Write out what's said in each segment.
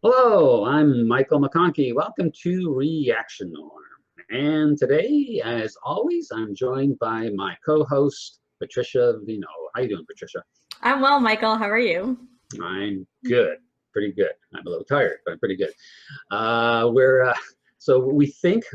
Hello, I'm Michael McConkey. Welcome to Reaction Norm. And today, as always, I'm joined by my co-host, Patricia Vino. How you doing, Patricia? I'm well, Michael. How are you? I'm good, pretty good. I'm a little tired, but I'm pretty good. We're so we think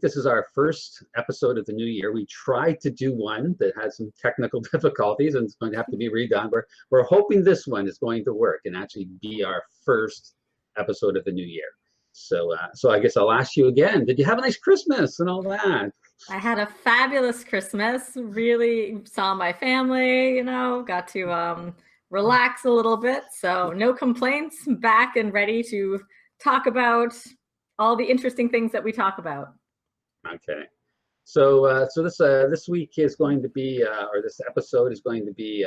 this is our first episode of the new year. We tried to do one that had some technical difficulties and it's going to have to be redone. We're hoping this one is going to work and actually be our first episode of the new year. So I guess I'll ask you again. Did you have a nice Christmas and all that? I had a fabulous Christmas. Really saw my family, got to relax a little bit. So no complaints. Back and ready to talk about all the interesting things that we talk about. Okay. So this week is going to be, or this episode is going to be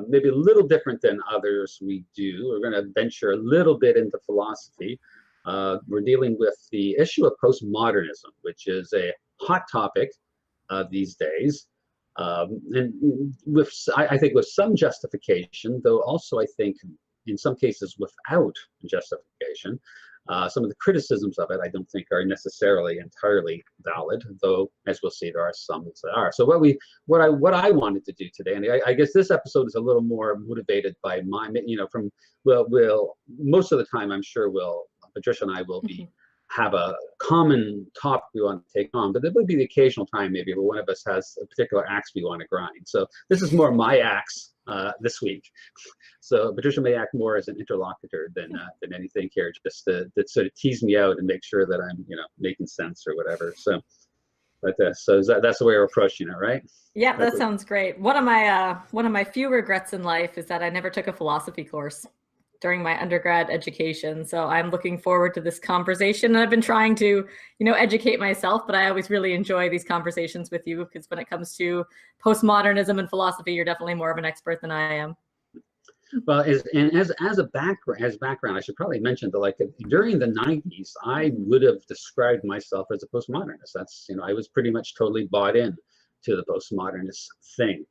maybe a little different than others we do. We're going to venture a little bit into philosophy. We're dealing with the issue of postmodernism, which is a hot topic these days, and I think with some justification, though also I think in some cases without justification. Some of the criticisms of it I don't think are necessarily entirely valid, though as we'll see there are some that are. So what I wanted to do today, and I guess this episode is a little more motivated by my, from we'll most of the time I'm sure Patricia and I will be have a common topic we want to take on, but there would be the occasional time maybe where one of us has a particular axe we want to grind. So this is more my axe this week. So Patricia may act more as an interlocutor than anything here, just to sort of tease me out and make sure that I'm making sense or whatever. So, so that's the way we're approaching it, right? Yeah, that sounds great. One of my few regrets in life is that I never took a philosophy course during my undergrad education. So I'm looking forward to this conversation. And I've been trying to, educate myself, but I always really enjoy these conversations with you because when it comes to postmodernism and philosophy, you're definitely more of an expert than I am. Well, as a background, I should probably mention that during the 90s, I would have described myself as a postmodernist. That's, I was pretty much totally bought in to the postmodernist thing.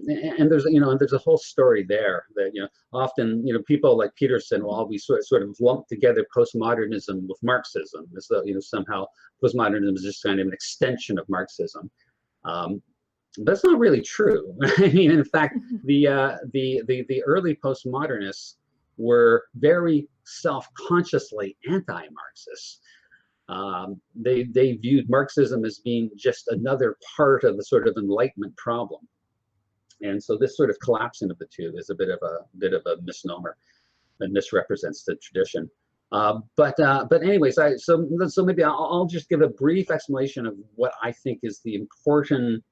And there's a whole story there that often people like Peterson will always sort of lump together postmodernism with Marxism, as though somehow postmodernism is just kind of an extension of Marxism. That's not really true. I mean, in fact, the early postmodernists were very self-consciously anti-Marxist. They viewed Marxism as being just another part of the sort of Enlightenment problem, and so this sort of collapsing of the two is a bit of a misnomer that misrepresents the tradition. But anyways, so maybe I'll just give a brief explanation of what I think is the important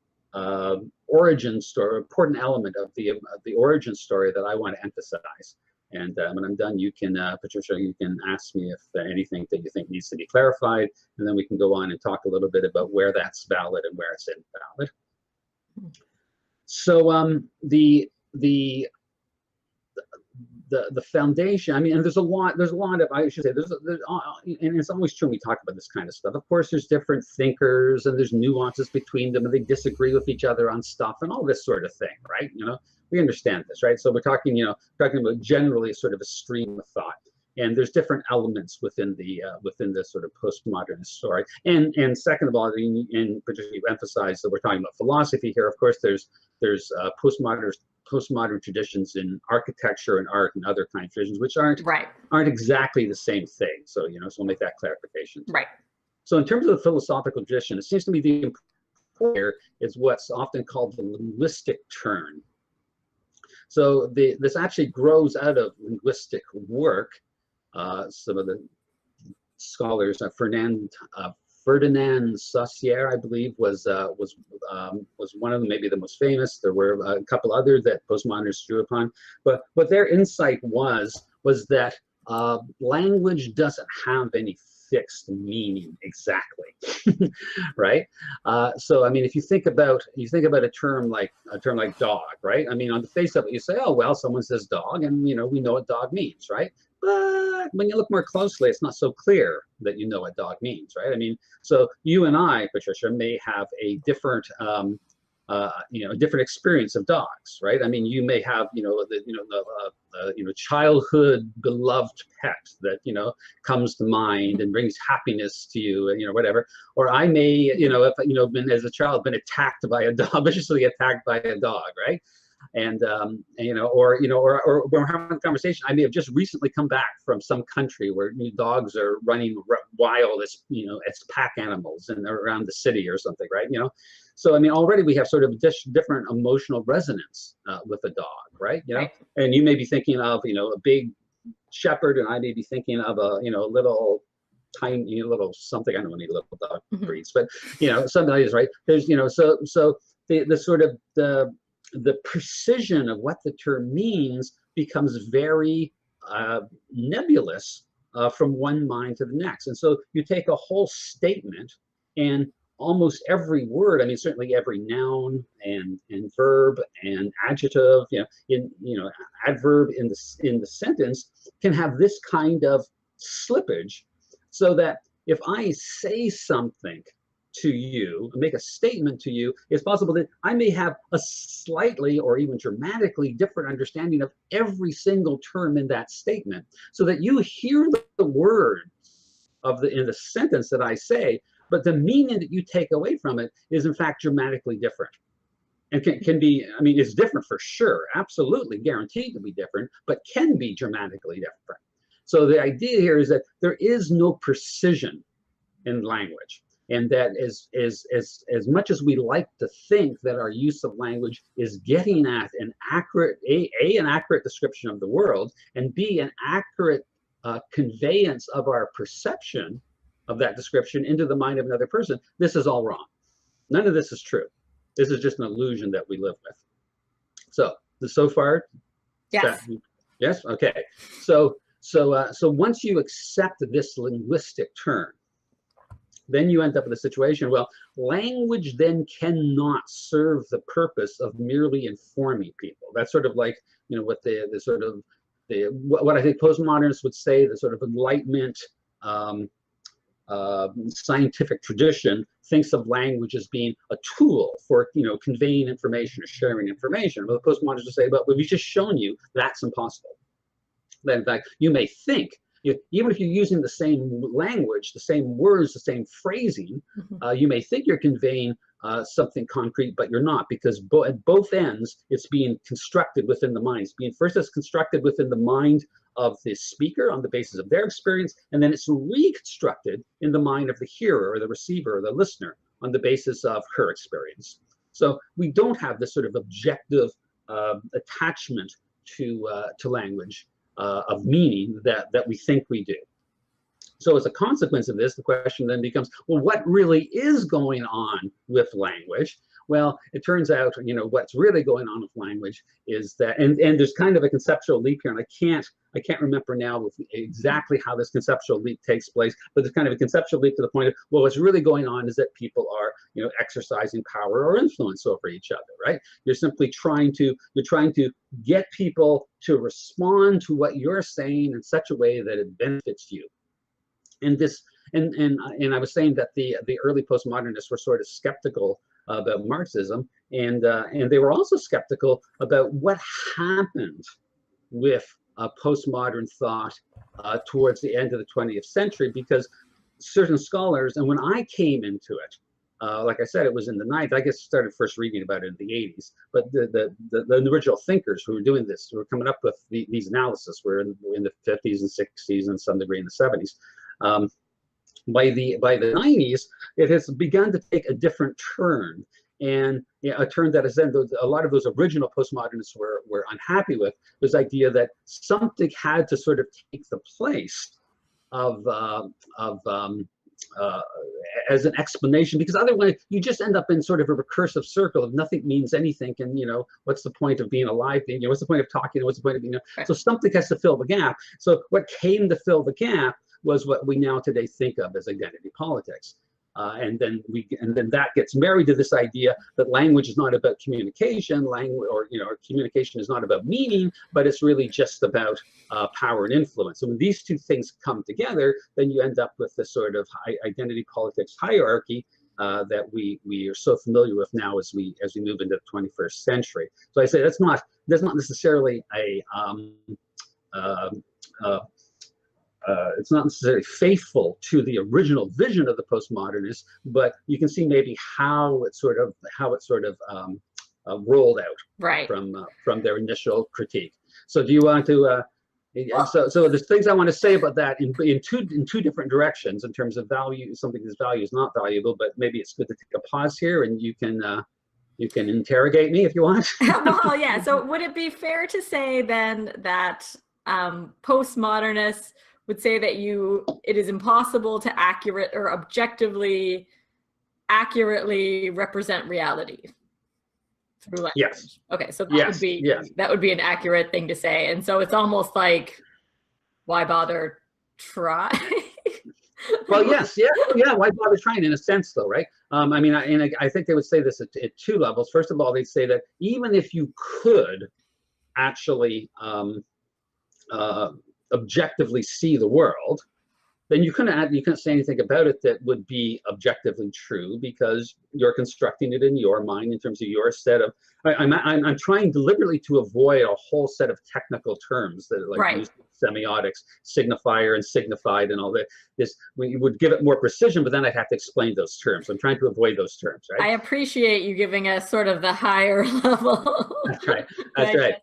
origin story, important element of the origin story that I want to emphasize. And when I'm done, you can, Patricia, you can ask me if anything that you think needs to be clarified, and then we can go on and talk a little bit about where that's valid and where it's invalid. So the foundation, I mean, and there's a lot of, I should say, and it's always true when we talk about this kind of stuff. Of course, there's different thinkers and there's nuances between them, and they disagree with each other on stuff and all this sort of thing, right? We understand this, right? So we're talking, talking about generally sort of a stream of thought, and there's different elements within the sort of postmodernist story. And second of all, and particularly emphasize that we're talking about philosophy here. Of course, there's postmodern traditions in architecture and art and other kind of traditions, which aren't exactly the same thing. So so we'll make that clarification. Right. So in terms of the philosophical tradition, it seems to me the important here is what's often called the linguistic turn. So this actually grows out of linguistic work. Some of the scholars, Ferdinand Saussure, I believe, was one of them, maybe the most famous. There were a couple others that postmodernists drew upon, but what their insight was that language doesn't have any fixed meaning exactly, right? So I mean, if you think about a term like dog, right? I mean, on the face of it, you say, oh well, someone says dog, and we know what dog means, right? But when you look more closely, it's not so clear that you know what dog means, right? I mean, so you and I, Patricia, may have a different a different experience of dogs, right? I mean, you may have, childhood beloved pet that, comes to mind and brings happiness to you, and, whatever. Or I may, if, been as a child, been attacked by a dog, viciously attacked by a dog, right? And or when we're having a conversation, I may have just recently come back from some country where dogs are running wild as as pack animals and they're around the city or something, right? So I mean, already we have sort of different emotional resonance with a dog, right? Right. And you may be thinking of a big shepherd, and I may be thinking of a little tiny little something. I don't know any little dog breeds, but something like this, right? There's so the sort of the precision of what the term means becomes very nebulous from one mind to the next. And so you take a whole statement, and almost every word, I mean, certainly every noun and verb and adjective, adverb in the sentence can have this kind of slippage, so that if I say something to you, make a statement to you, it's possible that I may have a slightly or even dramatically different understanding of every single term in that statement, so that you hear the word in the sentence that I say, but the meaning that you take away from it is in fact dramatically different. And can be, I mean, it's different for sure, absolutely guaranteed to be different, but can be dramatically different. So the idea here is that there is no precision in language. And that as much as we like to think that our use of language is getting at an accurate, an accurate description of the world, and B, an accurate conveyance of our perception of that description into the mind of another person, this is all wrong. None of this is true. This is just an illusion that we live with. So far? Yes. Yes? Okay. So once you accept this linguistic term, then you end up in a situation, well, language then cannot serve the purpose of merely informing people. That's sort of like, what what I think postmodernists would say, the sort of Enlightenment scientific tradition thinks of language as being a tool for, conveying information or sharing information. Well, the postmodernists would say, but we've just shown you that's impossible. That in fact, you may think, even if you're using the same language, the same words, the same phrasing, you may think you're conveying something concrete, but you're not, because at both ends, it's being constructed within the mind. First, it's constructed within the mind of the speaker on the basis of their experience, and then it's reconstructed in the mind of the hearer or the receiver or the listener on the basis of her experience. So we don't have this sort of objective attachment to language of meaning that we think we do. So as a consequence of this, the question then becomes, well, what really is going on with language? Well, it turns out, what's really going on with language is that, and there's kind of a conceptual leap here, and I can't remember now exactly how this conceptual leap takes place, but there's kind of a conceptual leap to the point of, well, what's really going on is that people are, exercising power or influence over each other, right? You're simply trying to get people to respond to what you're saying in such a way that it benefits you. And I was saying that the early postmodernists were sort of skeptical about Marxism, and they were also skeptical about what happened with postmodern thought towards the end of the 20th century, because certain scholars, and when I came into it, like I said, it was in the 90s. I guess I started first reading about it in the 80s, but the original thinkers who were doing this, who were coming up with these analyses, were in the 50s and 60s and some degree in the 70s. By the 90s, it has begun to take a different turn, and a turn that is then a lot of those original postmodernists were unhappy with, this idea that something had to sort of take the place of as an explanation, because otherwise you just end up in sort of a recursive circle of nothing means anything, and what's the point of being alive? What's the point of talking? What's the point of Right. So something has to fill the gap. So what came to fill the gap was what we now today think of as identity politics. And then that gets married to this idea that language is not about communication, or communication is not about meaning, but it's really just about power and influence. So when these two things come together, then you end up with this sort of identity politics hierarchy, that we are so familiar with now as we move into the 21st century. So I say that's not necessarily a uh, uh, it's not necessarily faithful to the original vision of the postmodernists, but you can see maybe how it sort of rolled out from their initial critique. So do you want to? So there's things I want to say about that in two different directions in terms of value. Something that's value is not valuable, but maybe it's good to take a pause here and you can interrogate me if you want. Well, yeah. So would it be fair to say then that postmodernists would say that it is impossible to objectively accurately represent reality through language? Yes. Okay, so that would be an accurate thing to say, and so it's almost like, why bother try? Well, yes, yeah. Why bother trying? In a sense, though, right? I mean, I think they would say this at two levels. First of all, they'd say that even if you could actually objectively see the world, then you couldn't say anything about it that would be objectively true, because you're constructing it in your mind in terms of your set of. I'm trying deliberately to avoid a whole set of technical terms that use semiotics, signifier and signified and all that. We would give it more precision, but then I'd have to explain those terms. I'm trying to avoid those terms, right? I appreciate you giving us sort of the higher level. That's right. That's right.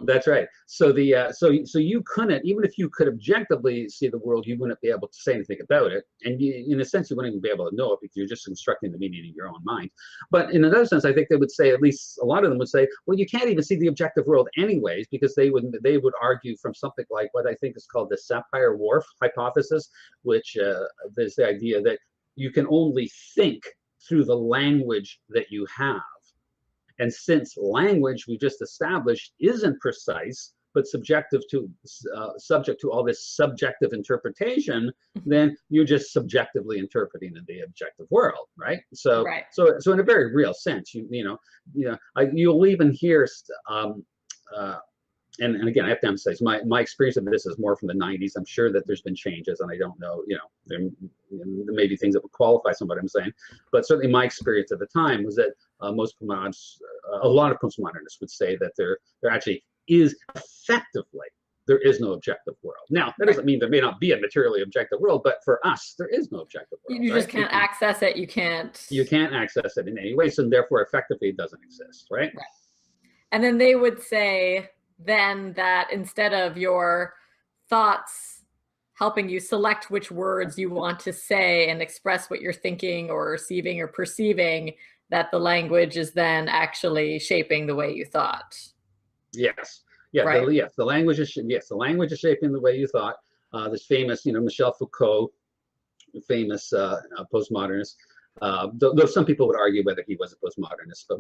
That's right. So so you couldn't, even if you could objectively see the world, you wouldn't be able to say anything about it, and in a sense, you wouldn't even be able to know it because you're just constructing the meaning in your own mind. But in another sense, I think they would say, at least a lot of them would say, well, you can't even see the objective world anyways, because they would argue from something like what I think is called the Sapir-Whorf hypothesis, which is the idea that you can only think through the language that you have. And since language, we just established, isn't precise, but subject to all this subjective interpretation, then you're just subjectively interpreting the objective world, right? So in a very real sense, you'll even hear, and again, I have to emphasize, my experience of this is more from the 90s. I'm sure that there's been changes, and I don't know, there may be things that would qualify some of what I'm saying, but certainly my experience at the time was that a lot of postmodernists would say that there actually is effectively, there is no objective world. Now, that doesn't mean there may not be a materially objective world, but for us, there is no objective world. You just can't access it. You can't access it in any way, so therefore, effectively, it doesn't exist, right? And then they would say then that instead of your thoughts helping you select which words you want to say and express what you're thinking or receiving or perceiving, that the language is then actually shaping the way you thought. Yes. Yeah. Right? The language is shaping the way you thought. This famous, Michel Foucault, famous postmodernist. Though some people would argue whether he was a postmodernist, but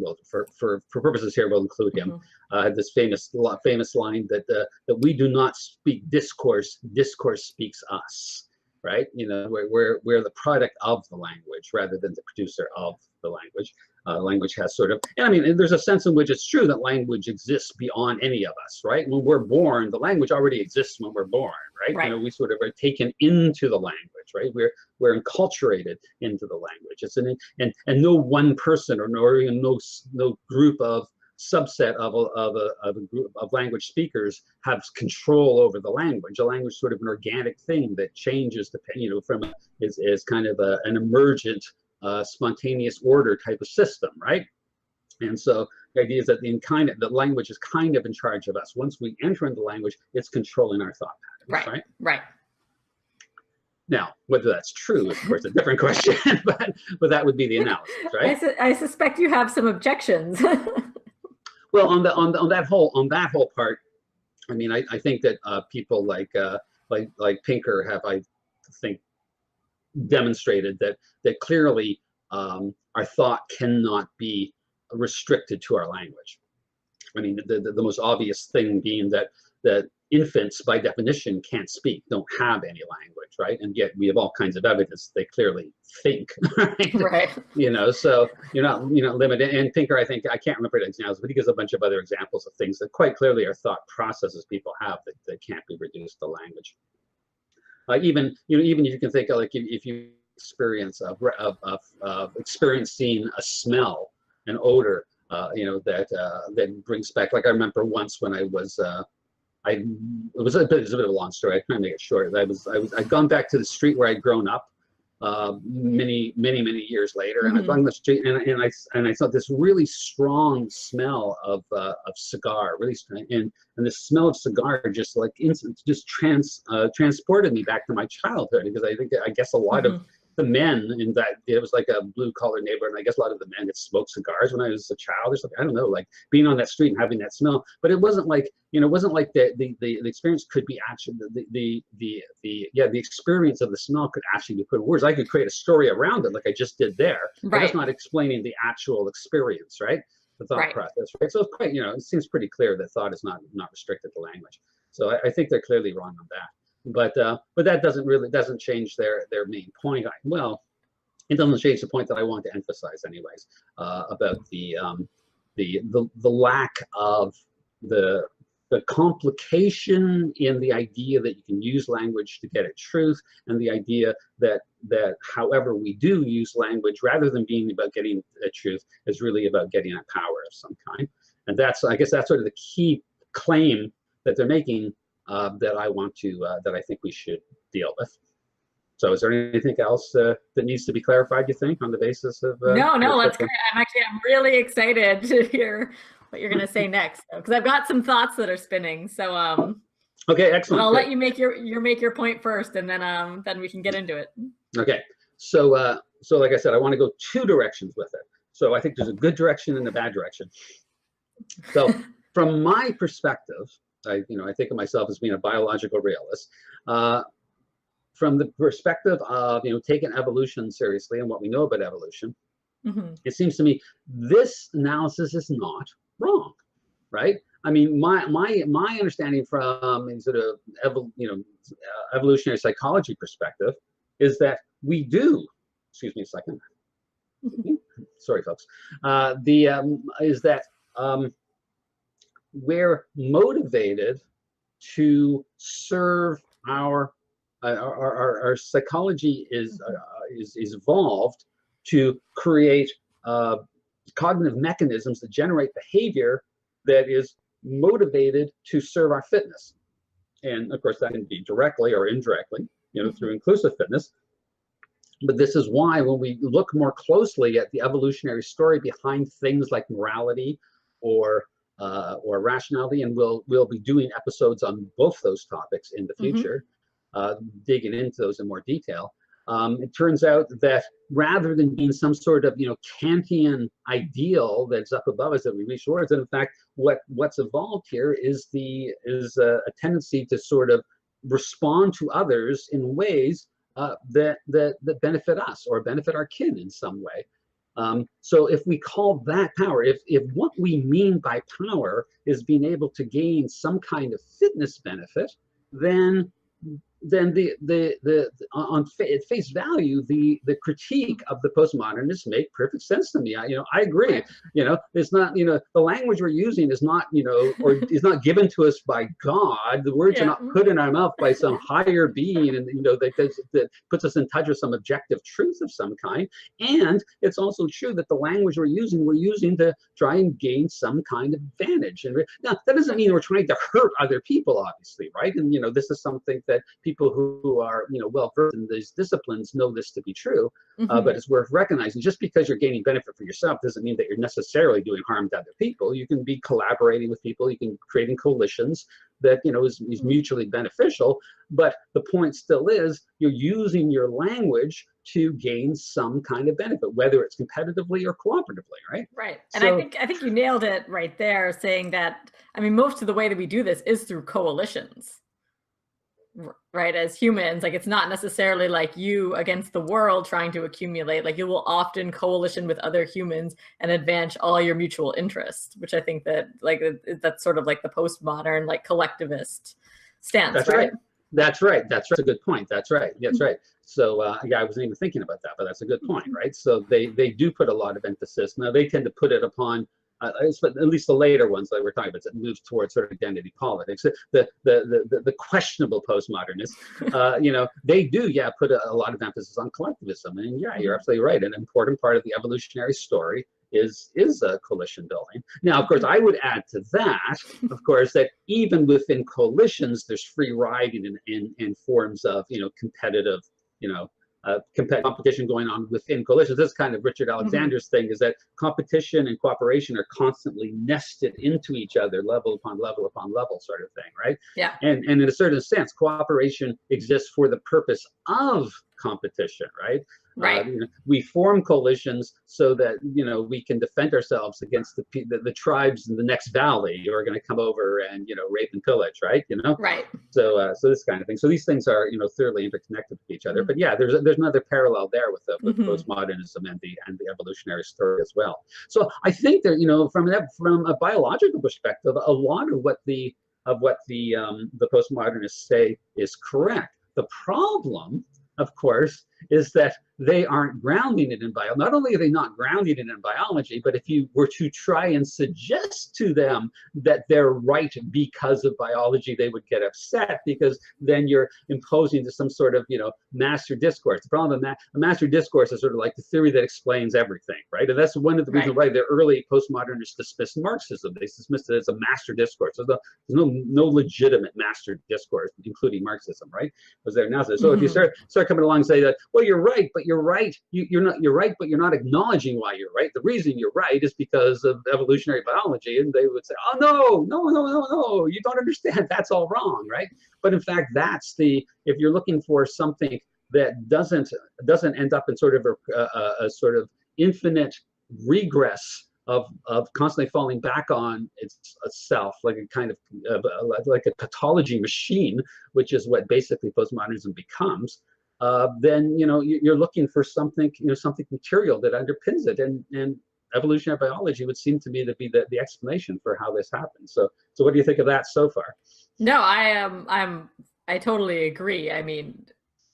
for purposes here, we'll include him. Had this famous line that we do not speak discourse; discourse speaks us. Right? We're the product of the language rather than the producer of the language. Language has sort of, and I mean, there's a sense in which it's true that language exists beyond any of us, right? When we're born, the language already exists when we're born, right? We sort of are taken into the language, right? We're enculturated into the language. It's and no one person or even no group of subset of a group of language speakers have control over the language. The language is sort of an organic thing that changes from is kind of an emergent spontaneous order type of system, right? And so the idea is that the language is kind of in charge of us. Once we enter into language, it's controlling our thought patterns, right? Now, whether that's true is, of course, a different question, but that would be the analysis, right? I suspect you have some objections. Well, on that whole part, I mean, I think that people like Pinker have, I think, demonstrated that clearly our thought cannot be restricted to our language. I mean, the most obvious thing being that infants, by definition, can't speak, don't have any language, right? And yet we have all kinds of evidence they clearly think, right? So you're not limited. And Pinker, I think, I can't remember the examples, but he gives a bunch of other examples of things that quite clearly are thought processes people have that can't be reduced to language. Even you can think of, like, if you experience of experiencing a smell, an odor, that brings back. Like I remember once when I was, it was a bit of a long story. I try to make it short. I'd gone back to the street where I'd grown up many years later, and I'd gone to the street, and I thought this really strong smell of cigar, really strong, and the smell of cigar just like transported me back to my childhood, because I guess a lot of the men in that, it was like a blue collar neighborhood, and I guess a lot of the men had smoked cigars when I was a child or something. I don't know, like being on that street and having that smell. But it wasn't like, it wasn't like the experience could be actually the experience of the smell could actually be put in words. I could create a story around it like I just did there, but it's not explaining the actual experience, right? The thought process, right? So it's quite, it seems pretty clear that thought is not restricted to language. So I think they're clearly wrong on that. But that doesn't change their main point. Well, it doesn't change the point that I want to emphasize, anyways, about the lack of the complication in the idea that you can use language to get at truth, and the idea that however we do use language, rather than being about getting at truth, is really about getting at power of some kind. And I guess that's sort of the key claim that they're making. That I think we should deal with. So is there anything else that needs to be clarified, you think, on the basis of? No, that's great. I'm really excited to hear what you're going to say next, because I've got some thoughts that are spinning. So okay, excellent. I'll let you make your point first, and then we can get into it. Okay, so like I said, I want to go two directions with it. So I think there's a good direction and a bad direction. So from my perspective, I think of myself as being a biological realist. From the perspective of taking evolution seriously and what we know about evolution, it seems to me this analysis is not wrong, right? I mean, my understanding from sort of evolutionary psychology perspective is that we do. Excuse me a second. Sorry, folks. Is that we're motivated to serve our psychology is evolved to create cognitive mechanisms that generate behavior that is motivated to serve our fitness. And of course that can be directly or indirectly, through inclusive fitness. But this is why when we look more closely at the evolutionary story behind things like morality or rationality, and we'll be doing episodes on both those topics in the future, digging into those in more detail. It turns out that rather than being some sort of Kantian ideal that's up above us that we reach towards, and in fact what's evolved here is a tendency to sort of respond to others in ways that benefit us or benefit our kin in some way. So if we call that power, if what we mean by power is being able to gain some kind of fitness benefit, then at face value, the critique of the postmodernists make perfect sense to me. I agree. It's not, the language we're using is not, or is not given to us by God. The words are not put in our mouth by some higher being, and that puts us in touch with some objective truth of some kind. And it's also true that the language we're using to try and gain some kind of advantage. And now that doesn't mean we're trying to hurt other people, obviously, right? And this is something that people who are well versed in these disciplines know this to be true, but it's worth recognizing. Just because you're gaining benefit for yourself doesn't mean that you're necessarily doing harm to other people. You can be collaborating with people, you can creating coalitions that is mutually beneficial, but the point still is you're using your language to gain some kind of benefit, whether it's competitively or cooperatively, right? Right. And so, I think you nailed it right there, saying that most of the way that we do this is through coalitions. Right, as humans, like it's not necessarily like you against the world trying to accumulate. Like you will often coalition with other humans and advance all your mutual interests, which I think that that's sort of like the postmodern collectivist stance. That's right. That's right. That's a good point. That's right. That's right. So I wasn't even thinking about that, but that's a good point, right? So they do put a lot of emphasis. Now they tend to put it upon at least the later ones that we're talking about, that moves towards sort of identity politics. The questionable postmodernists, you know, they do, yeah, put a lot of emphasis on collectivism. And yeah, you're absolutely right. An important part of the evolutionary story is coalition building. Now, of course, I would add to that, of course, that even within coalitions, there's free riding in forms of, you know, competitive, you know, competition going on within coalitions. This is kind of Richard Alexander's thing, is that competition and cooperation are constantly nested into each other, level upon level upon level, sort of thing, right? Yeah. And in a certain sense, cooperation exists for the purpose of competition, right? Right. You know, we form coalitions so that, you know, we can defend ourselves against the tribes in the next valley who are going to come over and, you know, rape and pillage, right? You know, right. So so this kind of thing. So these things are, you know, thoroughly interconnected with each other. But yeah, there's another parallel there with postmodernism and the evolutionary story as well. So I think that, you know, from a biological perspective, a lot of what the postmodernists say is correct. The problem, of course, is that they aren't grounding it in biology. Not only are they not grounding it in biology, but if you were to try and suggest to them that they're right because of biology, they would get upset, because then you're imposing to some sort of, you know, master discourse. The problem with a master discourse is sort of like the theory that explains everything, right? And that's one of the reasons why the early postmodernists dismissed Marxism. They dismissed it as a master discourse. So there's no legitimate master discourse, including Marxism, right? Was there now? So if you start coming along and say that, well, you're right, but you're right. You're right, but you're not acknowledging why you're right. The reason you're right is because of evolutionary biology, and they would say, oh no, you don't understand. That's all wrong, right? But in fact, that's if you're looking for something that doesn't end up in sort of a sort of infinite regress of constantly falling back on itself, like a kind of like a pathology machine, which is what basically postmodernism becomes. Then, you know, you're looking for something, you know, something material that underpins it, and evolutionary biology would seem to me to be the explanation for how this happens. So what do you think of that so far? No, I totally agree. I mean,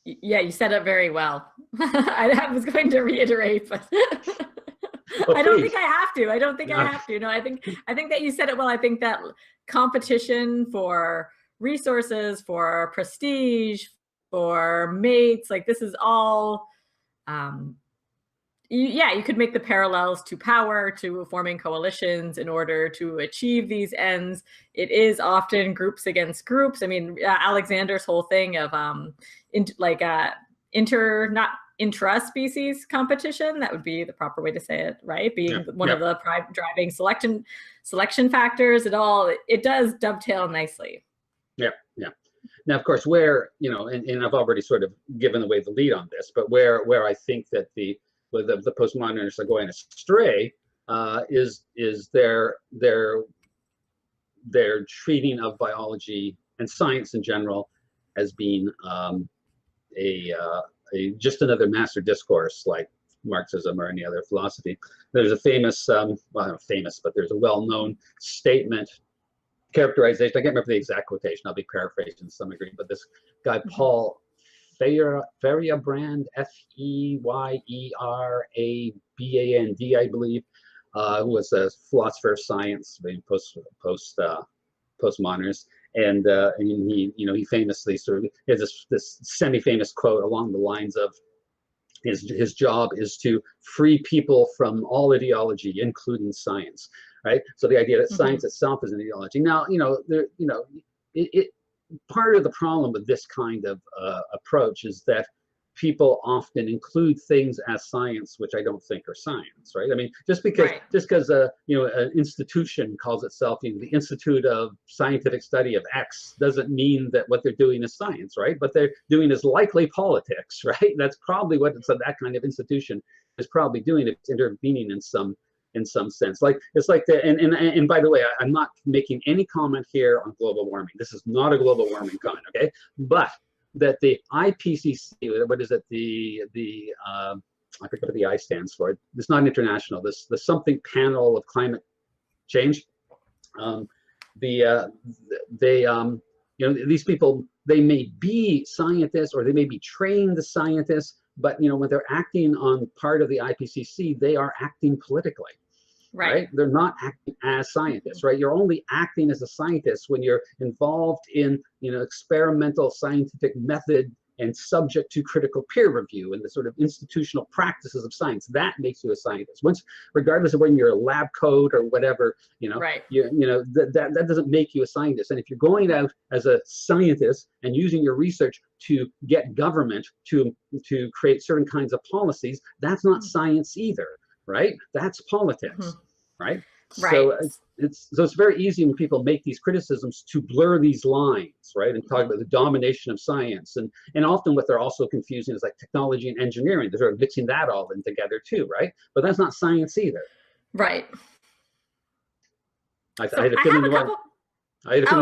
yeah, you said it very well. I was going to reiterate, but I don't think I have to. I don't think I have to. No, I think that you said it well. I think that competition for resources, for prestige, for mates, like this is all, yeah, you could make the parallels to power, to forming coalitions in order to achieve these ends. It is often groups against groups. I mean, Alexander's whole thing of intra-species competition, that would be the proper way to say it, right? Being one of the driving selection factors. It does dovetail nicely. Yeah. Now, of course, where, you know, and I've already sort of given away the lead on this, but where I think that the postmodernists are going astray is their treating of biology and science in general as being just another master discourse like Marxism or any other philosophy. There's a famous, well, not famous, but there's a well-known statement, characterization. I can't remember the exact quotation. I'll be paraphrasing to some degree, but this guy Paul Feyerabend, Feyeraband, I believe, who was a philosopher of science, postmodernist, and he famously sort of has this semi-famous quote along the lines of, his job is to free people from all ideology, including science. Right. So the idea that science itself is an ideology. Now, part of the problem with this kind of approach is that people often include things as science which I don't think are science, right? I mean, just because an institution calls itself, the Institute of Scientific Study of X, doesn't mean that what they're doing is science, right? What they're doing is likely politics, right? That's probably what that kind of institution is probably doing. It's intervening in some sense. Like it's like and by the way, I'm not making any comment here on global warming. This is not a global warming comment, okay? But that the IPCC, what is it? I forget what the I stands for. It's not international. The something panel of climate change. These people, they may be scientists or they may be trained scientists, but when they're acting on part of the IPCC, they are acting politically. right? They're not acting as scientists, right? You're only acting as a scientist when you're involved in, experimental scientific method and subject to critical peer review and the sort of institutional practices of science. That makes you a scientist. Once, regardless of whether you're a lab coat or whatever, that doesn't make you a scientist. And if you're going out as a scientist and using your research to get government to create certain kinds of policies, that's not science either, right? That's politics, right? So it's very easy when people make these criticisms to blur these lines, right, and talk about the domination of science, and often what they're also confusing is like technology and engineering. They're sort of mixing that all in together too, right? But that's not science either. Right. I had a feeling you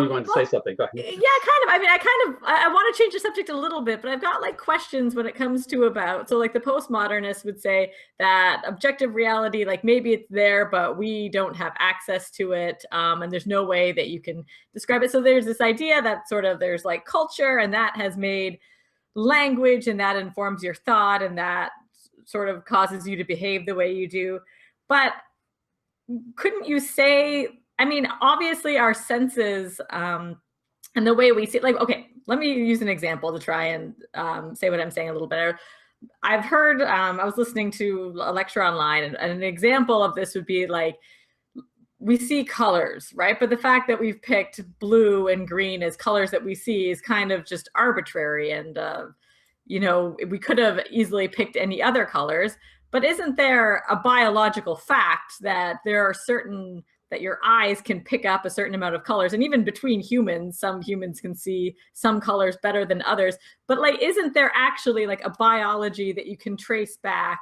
wanted to say something. Go ahead. Yeah, kind of. I mean, I want to change the subject a little bit, but I've got like questions when it comes to so like the postmodernists would say that objective reality, like maybe it's there, but we don't have access to it. And there's no way that you can describe it. So there's this idea that sort of there's like culture, and that has made language, and that informs your thought, and that sort of causes you to behave the way you do. But couldn't you say, I mean, obviously our senses and the way we see, like, okay, let me use an example to try and say what I'm saying a little better. I've heard, I was listening to a lecture online, and an example of this would be like, we see colors, right? But the fact that we've picked blue and green as colors that we see is kind of just arbitrary. And, we could have easily picked any other colors, but isn't there a biological fact that there are certain that your eyes can pick up a certain amount of colors? And even between humans, some humans can see some colors better than others. But like, isn't there actually like a biology that you can trace back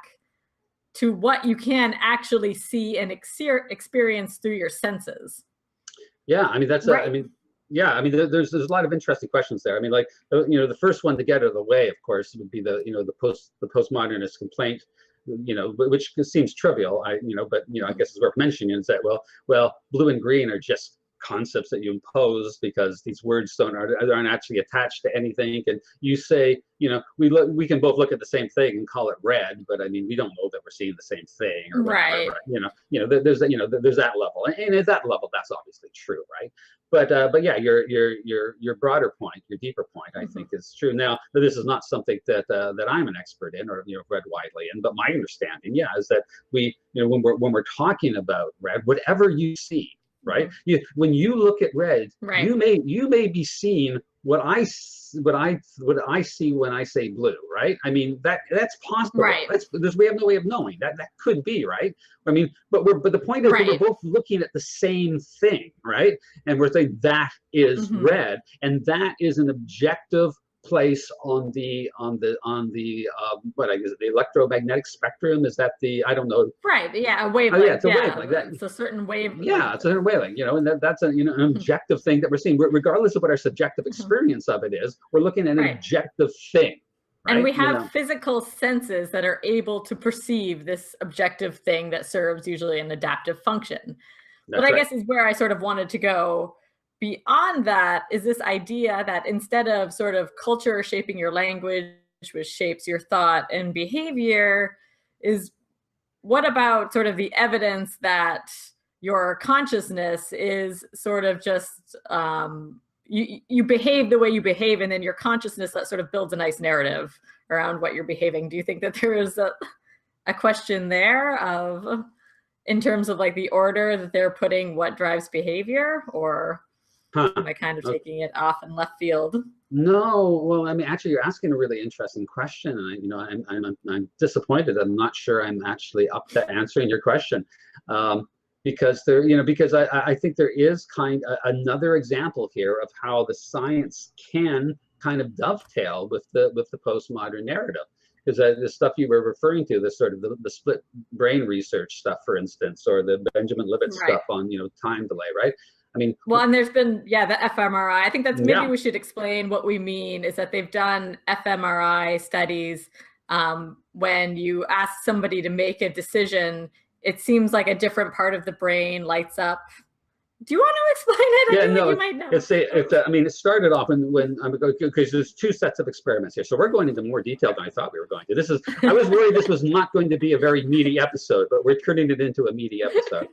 to what you can actually see and experience through your senses? Yeah, I mean, there's a lot of interesting questions there. I mean, like, the first one to get out of the way, of course, would be the postmodernist complaint, which seems trivial, I guess it's worth mentioning, is that, well, blue and green are just concepts that you impose because these words aren't actually attached to anything. And you say, we can both look at the same thing and call it red, but I mean, we don't know that we're seeing the same thing, or whatever, right? There's that level, and at that level, that's obviously true, right? But yeah, your broader point, your deeper point, I think is true. Now, this is not something that I'm an expert in or read widely in, but my understanding, is that when we're talking about red, whatever you see, right? When you look at red, you may be seeing what I see when I say blue, right? I mean, that's possible. Right. We have no way of knowing that could be, right? I mean, but the point is that we're both looking at the same thing, right? And we're saying that is red, and that is an objective place on the what I guess the electromagnetic spectrum. Is that the, I don't know, right? Yeah, a wavelength. It's a wavelength. It's a certain wavelength. Yeah, it's a certain wavelength, and that's an objective thing that we're seeing, regardless of what our subjective experience of it is. We're looking at an objective thing, right? And we have physical senses that are able to perceive this objective thing that serves usually an adaptive function. But I guess is where I sort of wanted to go. Beyond that is this idea that instead of sort of culture shaping your language, which shapes your thought and behavior, is what about sort of the evidence that your consciousness is sort of just you behave the way you behave, and then your consciousness that sort of builds a nice narrative around what you're behaving? Do you think that there is a question there of, in terms of like the order that they're putting what drives behavior, or am I kind of taking it off in left field? No, well, I mean, actually, you're asking a really interesting question, and I'm disappointed. I'm not sure I'm actually up to answering your question, because I think there is another example here of how the science can kind of dovetail with the postmodern narrative. Because the stuff you were referring to, the sort of the split brain research stuff, for instance, or the Benjamin Libet stuff on time delay, right? I mean, well, and there's been, the fMRI. I think that's maybe we should explain what we mean is that they've done fMRI studies. When you ask somebody to make a decision, it seems like a different part of the brain lights up Do you want to explain it? Yeah, I feel like no, you might know. I mean, it started off when because there's two sets of experiments here, so we're going into more detail than I thought we were going to. I was worried this was not going to be a very meaty episode, but we're turning it into a meaty episode.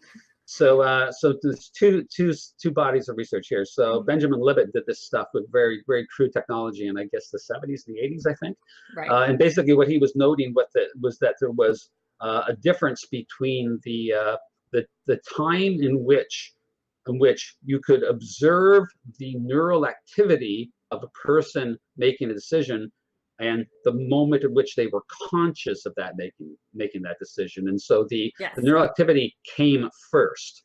So there's two bodies of research here. So Benjamin Libet did this stuff with very crude technology in, I guess, the 70s and the 80s, I think. Right. And basically what he was noting was that there was a difference between the time in which you could observe the neural activity of a person making a decision and the moment at which they were conscious of that making that decision. And so the neural activity came first.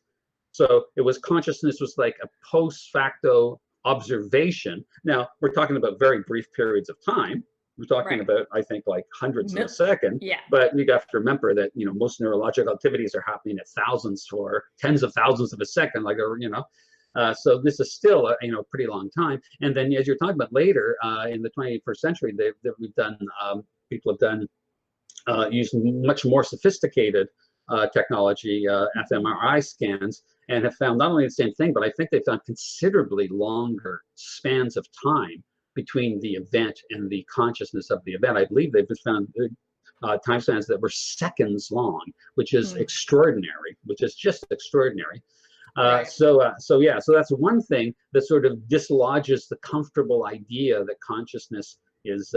So it was consciousness was like a post facto observation. Now we're talking about very brief periods of time. We're talking about, I think, like hundreds of a second. Yeah. But you have to remember that, you know, most neurological activities are happening at thousands or tens of thousands of a second, like, you know. So this is still a pretty long time. And then, as you're talking about later in the 21st century, people have done used much more sophisticated technology, fMRI scans, and have found not only the same thing, but I think they've found considerably longer spans of time between the event and the consciousness of the event. I believe they've found time spans that were seconds long, which is extraordinary, which is just extraordinary. So that's one thing that sort of dislodges the comfortable idea that consciousness is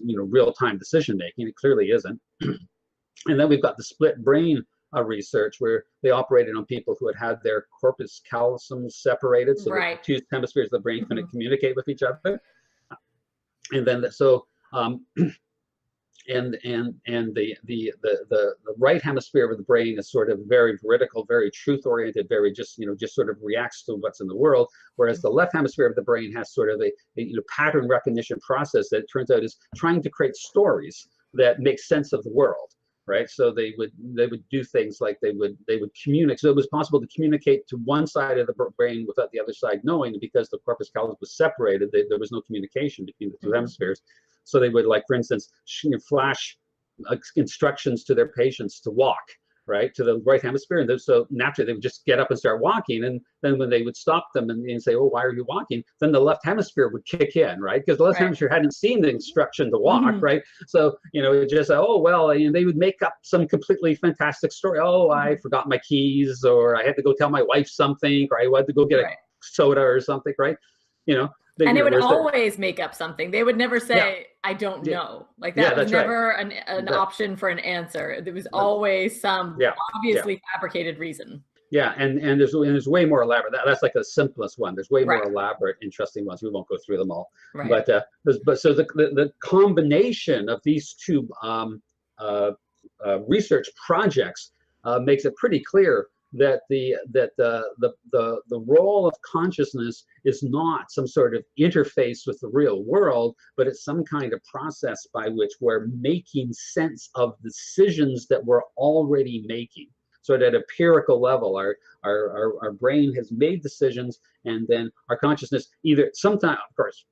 real-time decision making. It clearly isn't. And then we've got the split brain research where they operated on people who had their corpus callosum separated, so the two hemispheres of the brain couldn't communicate with each other. And then the right hemisphere of the brain is sort of very veridical, very truth-oriented, very just sort of reacts to what's in the world, whereas the left hemisphere of the brain has sort of a pattern recognition process that it turns out is trying to create stories that make sense of the world. Right, so they would do things like they would communicate. So it was possible to communicate to one side of the brain without the other side knowing, because the corpus callosum was separated. There was no communication between the two hemispheres. So they would, like, for instance, flash instructions to their patients to walk, right, to the right hemisphere, and so naturally they would just get up and start walking. And then when they would stop them and say, "Oh, why are you walking?" then the left hemisphere would kick in, right, because the left hemisphere hadn't seen the instruction to walk, right? So it just, oh well, and they would make up some completely fantastic story. Oh, I forgot my keys, or I had to go tell my wife something, or I had to go get a soda or something, right? And they would always make up something. They would never say, "I don't know." Like that was never an option for an answer. There was always some obviously fabricated reason. Yeah, and there's way more elaborate. That's like the simplest one. There's way more elaborate, interesting ones. We won't go through them all. But so the combination of these two research projects makes it pretty clear that the role of consciousness is not some sort of interface with the real world, but it's some kind of process by which we're making sense of decisions that we're already making. So at an empirical level, our brain has made decisions, and then our consciousness either sometimes, of course,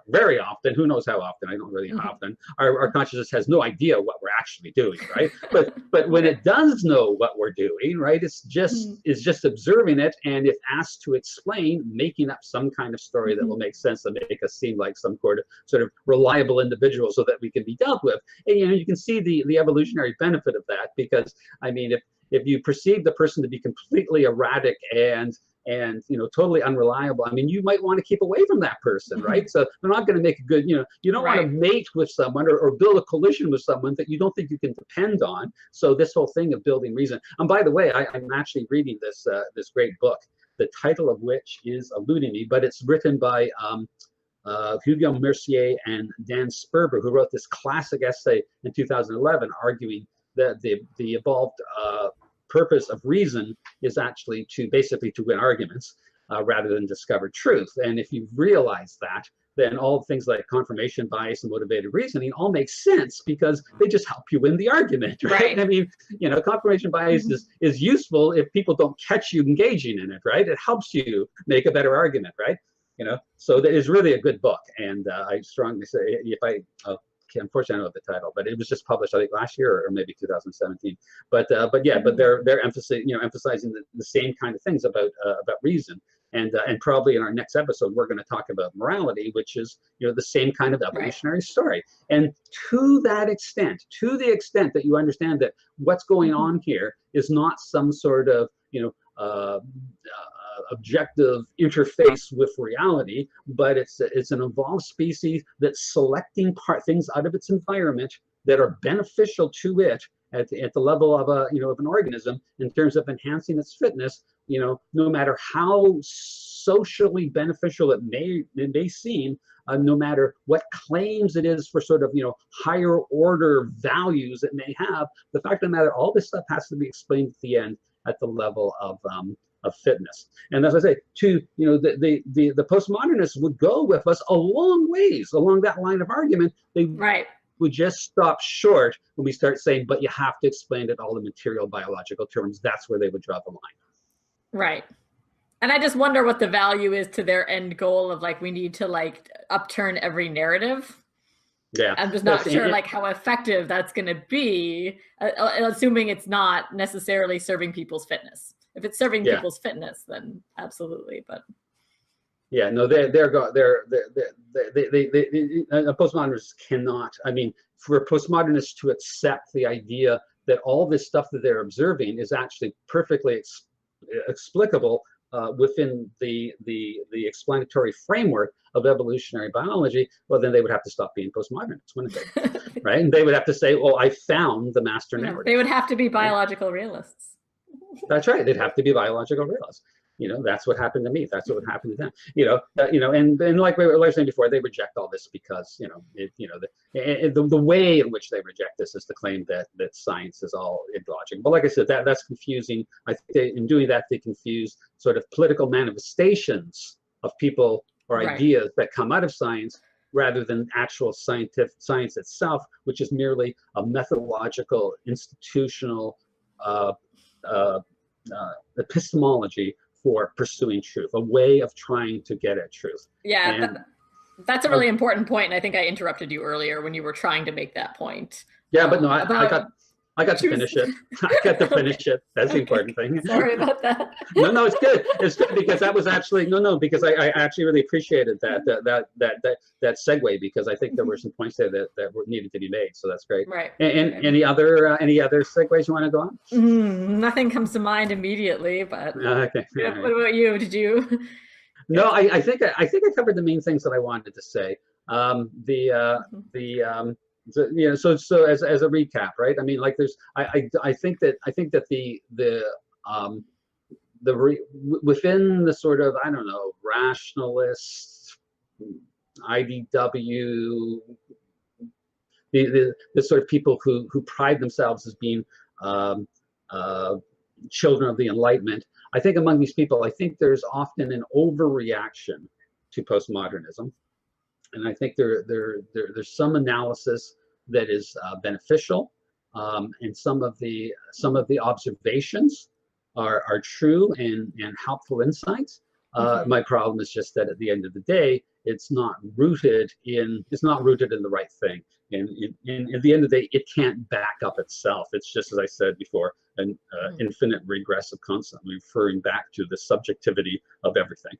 very often, who knows how often, I don't really often, our consciousness has no idea what we're actually doing, right? But when it does know what we're doing, right, it's just observing it, and if asked to explain, making up some kind of story that will make sense and make us seem like some sort of reliable individual so that we can be dealt with. And you can see the evolutionary benefit of that, because I mean, if you perceive the person to be completely erratic and totally unreliable, I mean, you might want to keep away from that person, right? So they're not going to make a good, you don't want to mate with someone or build a coalition with someone that you don't think you can depend on. So this whole thing of building reason. And by the way, I'm actually reading this great book, the title of which is eluding me, but it's written by Hugo Mercier and Dan Sperber, who wrote this classic essay in 2011 arguing that the evolved purpose of reason is actually to win arguments rather than discover truth. And if you realize that, then all things like confirmation bias and motivated reasoning all make sense, because they just help you win the argument, right? I mean, confirmation bias is useful if people don't catch you engaging in it, right? It helps you make a better argument, right? So that is really a good book, and I strongly say, if I unfortunately I don't know the title, but it was just published I think last year or maybe 2017. But yeah, but they're emphasizing the same kind of things about reason. And probably in our next episode, we're going to talk about morality, which is, the same kind of evolutionary story. And to that extent, to the extent that you understand that what's going on here is not some sort of, objective interface with reality, but it's an evolved species that's selecting things out of its environment that are beneficial to it at the level of of an organism in terms of enhancing its fitness. No matter how socially beneficial it may seem, no matter what claims it is for sort of higher order values it may have, the fact of the matter, all this stuff has to be explained at the end at the level of fitness. And as I say, the postmodernists would go with us a long ways along that line of argument. They would just stop short when we start saying, but you have to explain it all in material biological terms. That's where they would draw the line. Right. And I just wonder what the value is to their end goal of we need to upturn every narrative. Yeah. I'm just not sure how effective that's going to be, assuming it's not necessarily serving people's fitness. If it's serving people's fitness, then absolutely. But yeah, no, postmodernists cannot. I mean, for postmodernists to accept the idea that all this stuff that they're observing is actually perfectly explicable within the explanatory framework of evolutionary biology, well, then they would have to stop being postmodernists, wouldn't they? Right? And they would have to say, "Oh, I found the master narrative." They would have to be biological realists. That's right. They'd have to be biological realists. That's what happened to me. That's what would happen to them. And like we were saying before, they reject all this because the way in which they reject this is to claim that science is all illogical. But like I said, that's confusing. I think in doing that, they confuse sort of political manifestations of people or ideas that come out of science rather than actual science itself, which is merely a methodological, institutional epistemology for pursuing truth, a way of trying to get at truth. Yeah, that's a really important point, and I think I interrupted you earlier when you were trying to make that point. Yeah, but no, I got to finish it. I got to finish it. That's the important thing. Sorry about that. No, it's good. It's good because that was actually because I actually really appreciated that segue, because I think there were some points there that needed to be made. So that's great. Right. And any other segues you want to go on? Nothing comes to mind immediately, but okay. What about you? Did you? No, I think I covered the main things that I wanted to say. So as a recap, right? I mean, I think that within the sort of, I don't know, rationalist, IDW, the sort of people who pride themselves as being children of the Enlightenment, I think among these people, I think there's often an overreaction to postmodernism. And I think there's some analysis that is beneficial, and some of the observations are true and helpful insights. My problem is just that at the end of the day, it's not rooted in the right thing. And at the end of the day, it can't back up itself. It's just, as I said before, an infinite regress of constantly referring back to the subjectivity of everything.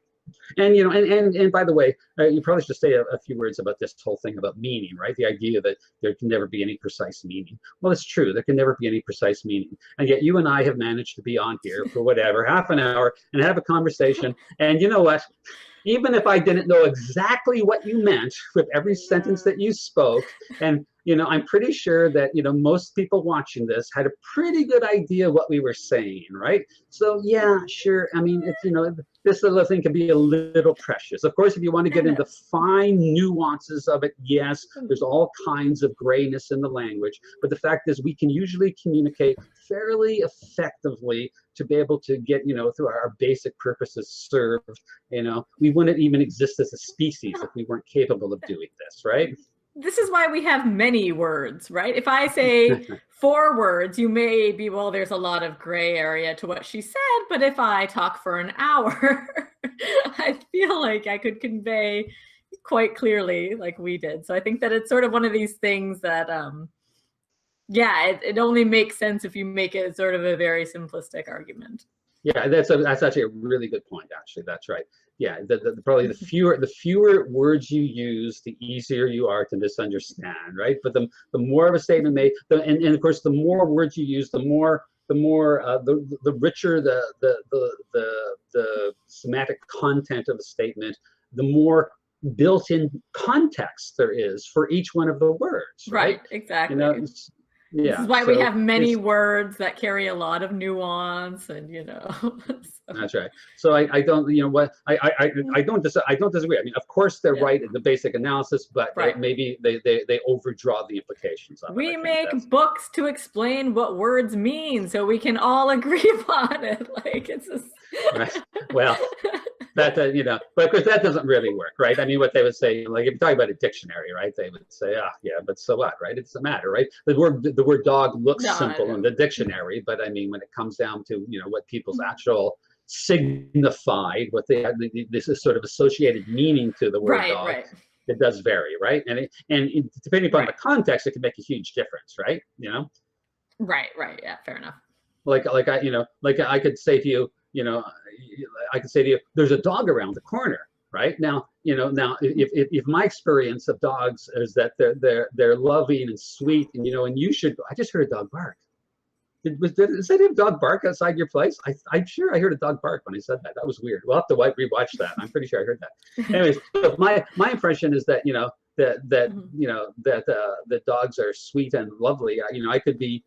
And and by the way, you probably should say a few words about this whole thing about meaning, right? The idea that there can never be any precise meaning. Well, it's true. There can never be any precise meaning. And yet you and I have managed to be on here for whatever, half an hour and have a conversation. And you know what? Even if I didn't know exactly what you meant with every sentence that you spoke, and I'm pretty sure that most people watching this had a pretty good idea what we were saying, right? So yeah, sure. I mean, this little thing can be a little precious. Of course, if you want to get into fine nuances of it, yes, there's all kinds of grayness in the language. But the fact is, we can usually communicate fairly effectively to be able to get, through our basic purposes served. We wouldn't even exist as a species if we weren't capable of doing this, right? This is why we have many words, right? If I say 4 words, you may be, well, there's a lot of gray area to what she said, but if I talk for an hour, I feel like I could convey quite clearly like we did. So I think that it's sort of one of these things that, it only makes sense if you make it sort of a very simplistic argument. Yeah, that's actually a really good point. Actually, that's right. Yeah, probably the fewer words you use, the easier you are to misunderstand, right? But the more of a statement made, and of course, the more words you use, the richer the semantic content of a statement, the more built-in context there is for each one of the words, right? Exactly. Yeah, this is why we have many words that carry a lot of nuance, and so. That's right. So I don't, I don't disagree. I mean, of course they're right in the basic analysis, but maybe they overdraw the implications of it. We make books to explain what words mean, so we can all agree upon it. Like it's just... Right. Well, that but of course that doesn't really work, right? I mean, what they would say, like if you talk about a dictionary, right? They would say, yeah, but so what, right? It doesn't matter, right? The word dog looks simple in the dictionary, but I mean, when it comes down to what people's actual signified, what this is sort of associated meaning to the word dog, it does vary, right? And depending upon the context, it can make a huge difference, right? Right. Yeah, fair enough. Like I could say to you, there's a dog around the corner, right? Now, if my experience of dogs is that they're loving and sweet, and you should. I just heard a dog bark. Is that a dog bark outside your place? I'm sure I heard a dog bark when I said that. That was weird. We'll have to rewatch that. I'm pretty sure I heard that. Anyways, so my impression is that that dogs are sweet and lovely. I could be.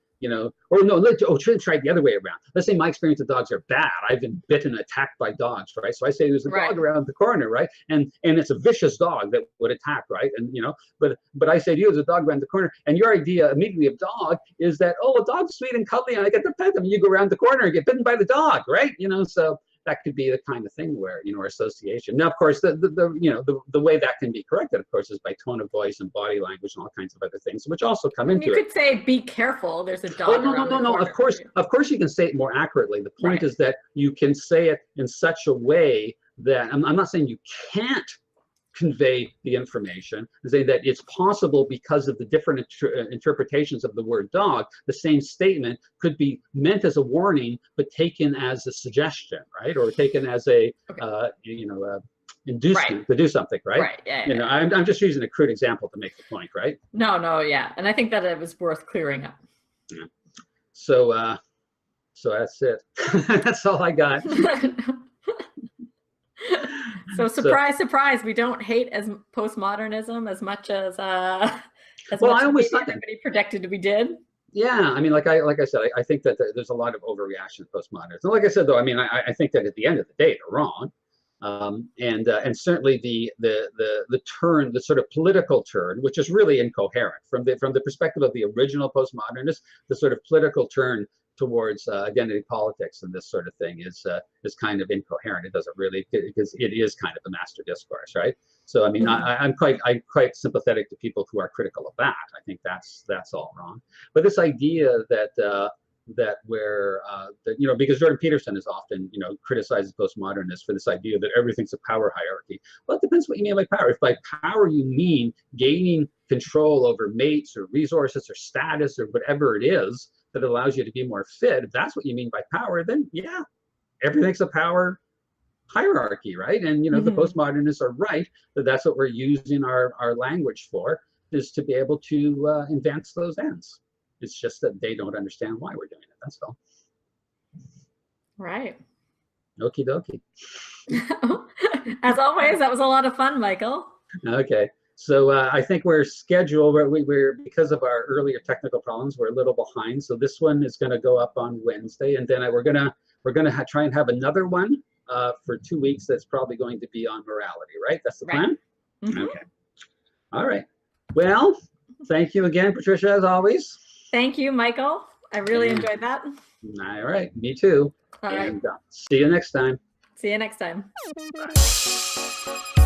Try it the other way around. Let's say my experience with dogs are bad. I've been bitten and attacked by dogs, right? So I say there's a dog around the corner, right? And it's a vicious dog that would attack, right? And but I say to you, there's a dog around the corner, and your idea immediately of dog is that, a dog's sweet and cuddly, and I get to pet them. You go around the corner and get bitten by the dog, right? So that could be the kind of thing where association. Now, of course, the way that can be corrected, of course, is by tone of voice and body language and all kinds of other things, which also come into it. You could say, "Be careful. There's a dog." No. Of course, you can say it more accurately. The point is that you can say it in such a way that I'm not saying you can't convey the information, saying that it's possible because of the different interpretations of the word dog. The same statement could be meant as a warning, but taken as a suggestion, right? Or taken as a inducement to do something, right? Right. Yeah. I'm just using a crude example to make the point, right? No, yeah, and I think that it was worth clearing up. Yeah. So that's it. That's all I got. So surprise, we don't hate as postmodernism as much as I always thought everybody predicted we did. Yeah, I mean, like I said, I think that there's a lot of overreaction to postmodernism. Like I said, though, I mean, I think that at the end of the day, they're wrong, and certainly the turn, the sort of political turn, which is really incoherent from the perspective of the original postmodernists, the sort of political turn towards identity politics and this sort of thing is kind of incoherent. It doesn't really, because it is kind of a master discourse, right? So I mean, I'm quite sympathetic to people who are critical of that. I think that's all wrong. But this idea that because Jordan Peterson is often criticizes postmodernists for this idea that everything's a power hierarchy. Well, it depends what you mean by power. If by power you mean gaining control over mates or resources or status or whatever it is that allows you to be more fit, if that's what you mean by power, then yeah, everything's a power hierarchy, right? And the postmodernists are right that that's what we're using our language for, is to be able to advance those ends. It's just that they don't understand why we're doing it. That's all. Right. Okie dokie. As always, that was a lot of fun, Michael. Okay. So I think we're scheduled, we're because of our earlier technical problems, we're a little behind. So this one is going to go up on Wednesday, and then we're gonna try and have another one for 2 weeks. That's probably going to be on morality, right? That's the plan. Okay. All right. Well, thank you again, Patricia, as always. Thank you, Michael. I really enjoyed that. All right. Me too. All right. See you next time. See you next time. Bye.